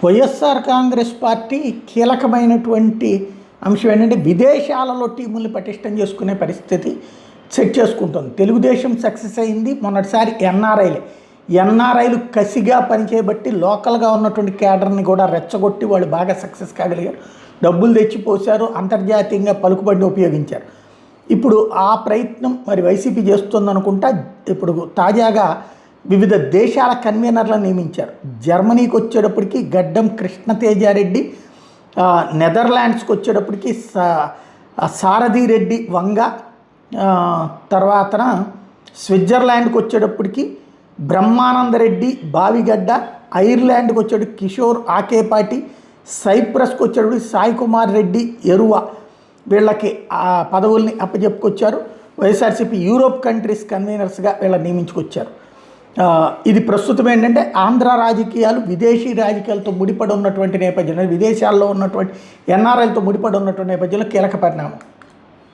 YSR Congress party కీలకమైనటువంటి అంశం ఏంటంటే విదేశాలలో టీముల్ని పటిష్టం చేసుకునే పరిస్థితి సెట్ చేసుకుంటుంది. తెలుగుదేశం సక్సెస్ అయింది. మొన్నటిసారి ఎన్ఆర్ఐలు కసిగా పనిచేయబట్టి లోకల్గా ఉన్నటువంటి క్యాడర్ని కూడా రెచ్చగొట్టి వాళ్ళు బాగా సక్సెస్ కాగలిగారు. డబ్బులు తెచ్చిపోశారు, అంతర్జాతీయంగా పలుకుబడిని ఉపయోగించారు. ఇప్పుడు ఆ ప్రయత్నం మరి వైసీపీ చేస్తుందనుకుంటా. ఇప్పుడు తాజాగా వివిధ దేశాల కన్వీనర్లను నియమించారు. జర్మనీకి వచ్చేటప్పటికి గడ్డం కృష్ణతేజారెడ్డి, నెదర్లాండ్స్కి వచ్చేటప్పటికి సారథి రెడ్డి వంగ, తర్వాతన స్విట్జర్లాండ్కి వచ్చేటప్పటికి బ్రహ్మానందరెడ్డి బావిగడ్డ, ఐర్లాండ్కి వచ్చేటప్పుడు కిషోర్ ఆకేపాటి, సైప్రస్కి వచ్చేటప్పుడు సాయి కుమార్ రెడ్డి ఎరువ, వీళ్ళకి ఆ పదవుల్ని అప్పచెప్పుకొచ్చారు. వైఎస్ఆర్సీపీ యూరోప్ కంట్రీస్ కన్వీనర్స్గా వీళ్ళని నియమించుకొచ్చారు. ఇది ప్రస్తుతం ఏంటంటే ఆంధ్ర రాజకీయాలు విదేశీ రాజకీయాలతో ముడిపడి ఉన్నటువంటి నేపథ్యంలో, విదేశాల్లో ఉన్నటువంటి ఎన్ఆర్ఐలతో ముడిపడి ఉన్నటువంటి నేపథ్యంలో కీలక పరిణామం.